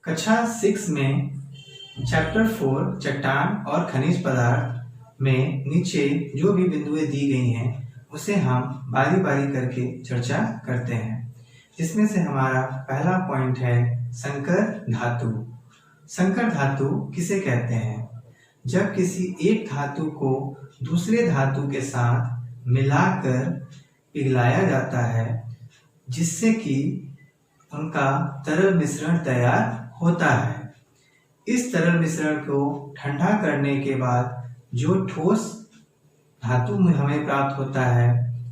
कक्षा 6 में चैप्टर 4 चट्टान और खनिज पदार्थ में नीचे जो भी बिंदुएं दी गई हैं उसे हम बारी बारी करके चर्चा करते हैं। जिसमें से हमारा पहला पॉइंट है संकर धातु। संकर धातु किसे कहते हैं? जब किसी एक धातु को दूसरे धातु के साथ मिलाकर पिघलाया जाता है जिससे कि उनका तरल मिश्रण तैयार होता है। इस तरल मिश्रण को ठंडा करने के बाद जो ठोस धातु हमें प्राप्त होता है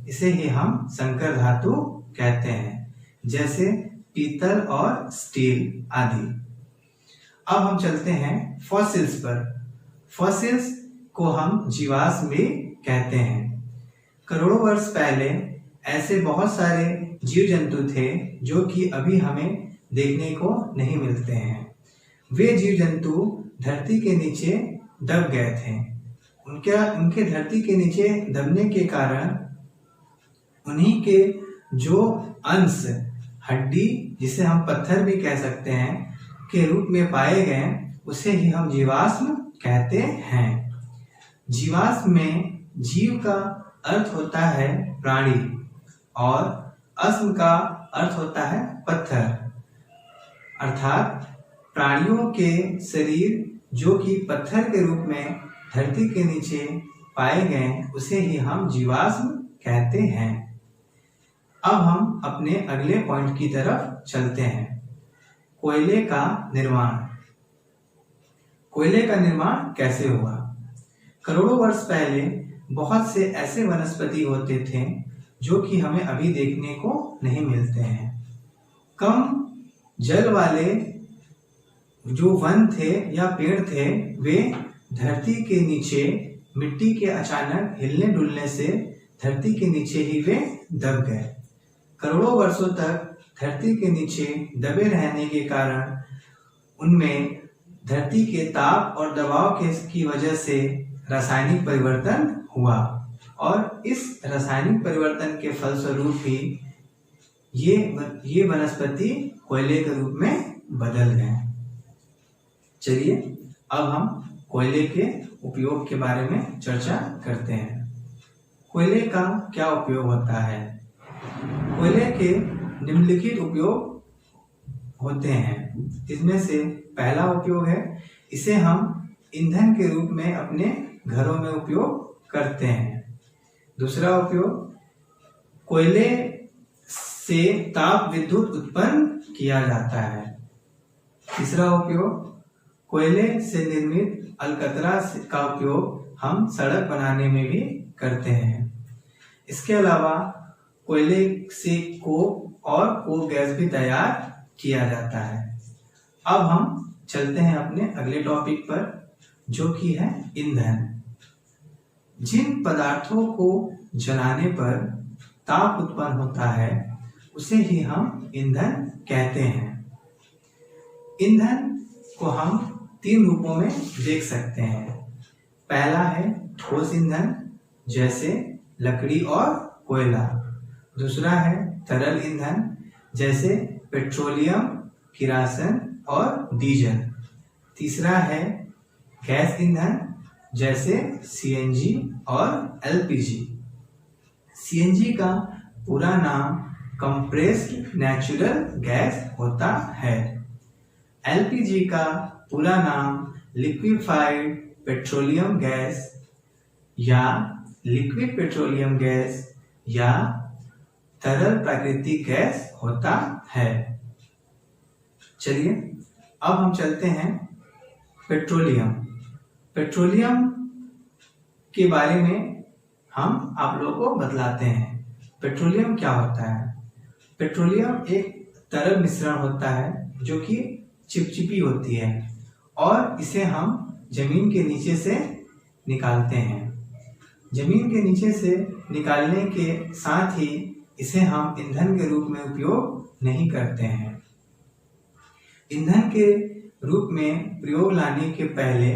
इसे ही हम संकर धातु कहते हैं, जैसे पीतल और स्टील आदि। अब हम चलते हैं फॉसिल्स पर। फॉसिल्स को हम जीवाश्म भी कहते हैं। करोड़ों वर्ष पहले ऐसे बहुत सारे जीव जंतु थे जो कि अभी हमें देखने को नहीं मिलते हैं। वे जीव जंतु धरती के नीचे दब गए थे। उनके धरती के नीचे दबने के कारण उन्हीं के जो अंश हड्डी, जिसे हम पत्थर भी कह सकते हैं, के रूप में पाए गए उसे ही हम जीवाश्म कहते हैं। जीवाश्म में जीव का अर्थ होता है प्राणी और अस्म का अर्थ होता है पत्थर, अर्थात प्राणियों के शरीर जो कि पत्थर के रूप में धरती के नीचे पाए गए उसे ही हम जीवाश्म कहते हैं। अब हम अपने अगले पॉइंट की तरफ चलते हैं। कोयले का निर्माण। कोयले का निर्माण कैसे हुआ? करोड़ों वर्ष पहले बहुत से ऐसे वनस्पति होते थे जो कि हमें अभी देखने को नहीं मिलते हैं। कम जल वाले जो वन थे या पेड़ थे वे धरती के नीचे मिट्टी के अचानक हिलने डुलने से धरती के नीचे ही वे दब गए। करोड़ों वर्षों तक धरती के नीचे दबे रहने के कारण उनमें धरती के ताप और दबाव की वजह से रासायनिक परिवर्तन हुआ और इस रासायनिक परिवर्तन के फलस्वरूप ही ये वनस्पति कोयले के रूप में बदल गए। चलिए अब हम कोयले के उपयोग के बारे में चर्चा करते हैं। कोयले का क्या उपयोग होता है? कोयले के निम्नलिखित उपयोग होते हैं। इसमें से पहला उपयोग है इसे हम ईंधन के रूप में अपने घरों में उपयोग करते हैं। दूसरा उपयोग, कोयले से ताप विद्युत उत्पन्न किया जाता है। तीसरा उपयोग, कोयले से निर्मित अलकतरा का उपयोग हम सड़क बनाने में भी करते हैं। इसके अलावा कोयले से कोक और कोक गैस भी तैयार किया जाता है। अब हम चलते हैं अपने अगले टॉपिक पर जो कि है ईंधन। जिन पदार्थों को जलाने पर ताप उत्पन्न होता है उसे ही हम ईंधन कहते हैं। ईंधन को हम 3 रूपों में देख सकते हैं। पहला है ठोस ईंधन जैसे लकड़ी और कोयला। दूसरा है तरल ईंधन जैसे पेट्रोलियम, किरासन और डीजल। तीसरा है गैस ईंधन जैसे सीएनजी और एलपीजी। सीएनजी का पूरा नाम कंप्रेस्ड नेचुरल गैस होता है। एलपीजी का पूरा नाम लिक्विफाइड पेट्रोलियम गैस या लिक्विड पेट्रोलियम गैस या तरल प्राकृतिक गैस होता है। चलिए अब हम चलते हैं पेट्रोलियम। पेट्रोलियम के बारे में हम आप लोगों को बतलाते हैं। पेट्रोलियम क्या होता है? पेट्रोलियम एक तरल मिश्रण होता है जो कि चिपचिपी होती है और इसे हम जमीन के नीचे से निकालते हैं। जमीन के नीचे से निकालने के साथ ही इसे हम ईंधन के रूप में उपयोग नहीं करते हैं। ईंधन के रूप में प्रयोग लाने के पहले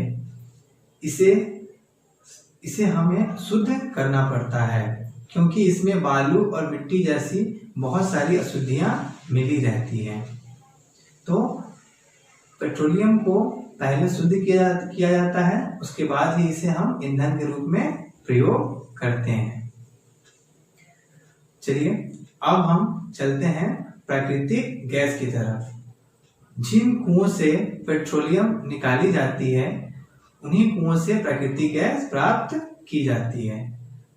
इसे हमें शुद्ध करना पड़ता है क्योंकि इसमें बालू और मिट्टी जैसी बहुत सारी अशुद्धियां मिली रहती हैं। तो पेट्रोलियम को पहले शुद्ध किया जाता है, उसके बाद ही इसे हम ईंधन के रूप में प्रयोग करते हैं। चलिए अब हम चलते हैं प्राकृतिक गैस की तरफ। जिन कुओं से पेट्रोलियम निकाली जाती है उन्हीं कुओं से प्राकृतिक गैस प्राप्त की जाती है।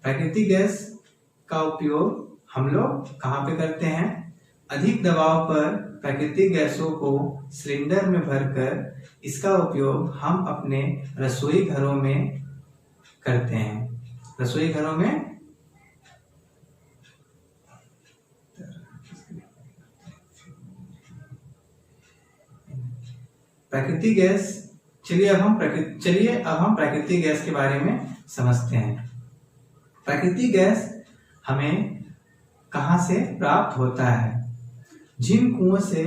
प्राकृतिक गैस का उपयोग हम लोग कहाँ पे करते हैं? अधिक दबाव पर प्राकृतिक गैसों को सिलेंडर में भरकर इसका उपयोग हम अपने रसोई घरों में करते हैं। रसोई घरों में प्राकृतिक गैस। चलिए अब हम प्राकृतिक गैस के बारे में समझते हैं। प्राकृतिक गैस हमें कहाँ से प्राप्त होता है? जिन कुओं से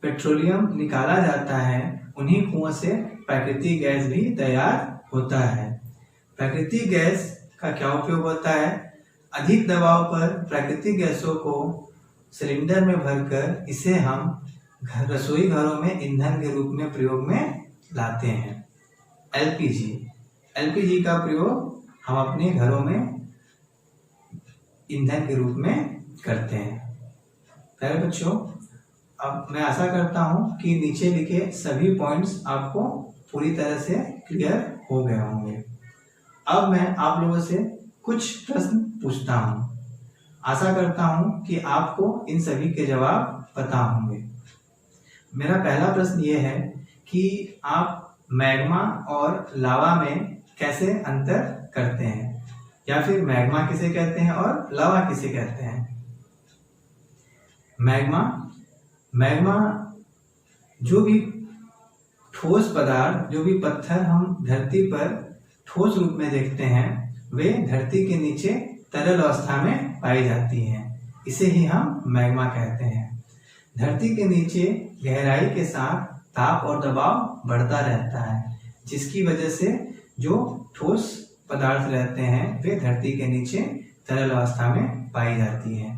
पेट्रोलियम निकाला जाता है उन्हीं कुओं से प्राकृतिक गैस भी तैयार होता है। प्राकृतिक गैस का क्या उपयोग होता है? अधिक दबाव पर प्राकृतिक गैसों को सिलेंडर में भरकर इसे हम रसोई घरों में ईंधन के रूप में प्रयोग में लाते हैं। एलपीजी का प्रयोग हम अपने घरों में ईंधन के रूप में करते हैं। प्यारे बच्चों, अब मैं आशा करता हूं कि नीचे लिखे सभी पॉइंट्स आपको पूरी तरह से क्लियर हो गए होंगे। अब मैं आप लोगों से कुछ प्रश्न पूछता हूं। आशा करता हूं कि आपको इन सभी के जवाब पता होंगे। मेरा पहला प्रश्न ये है कि आप मैग्मा और लावा में कैसे अंतर करते हैं, या फिर मैग्मा किसे कहते हैं और लावा किसे कहते हैं? मैग्मा जो भी ठोस पदार्थ, जो भी पत्थर हम धरती पर ठोस रूप में देखते हैं वे धरती के नीचे तरल अवस्था में पाई जाती हैं। इसे ही हम मैग्मा कहते हैं। धरती के नीचे गहराई के साथ ताप और दबाव बढ़ता रहता है, जिसकी वजह से जो ठोस पदार्थ रहते हैं वे धरती के नीचे तरल अवस्था में पाई जाती हैं।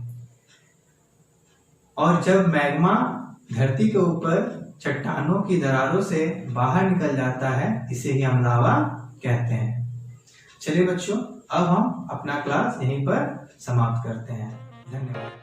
और जब मैग्मा धरती के ऊपर चट्टानों की दरारों से बाहर निकल जाता है, इसे ही हम लावा कहते हैं। चलिए बच्चों, अब हम अपना क्लास यहीं पर समाप्त करते हैं। धन्यवाद।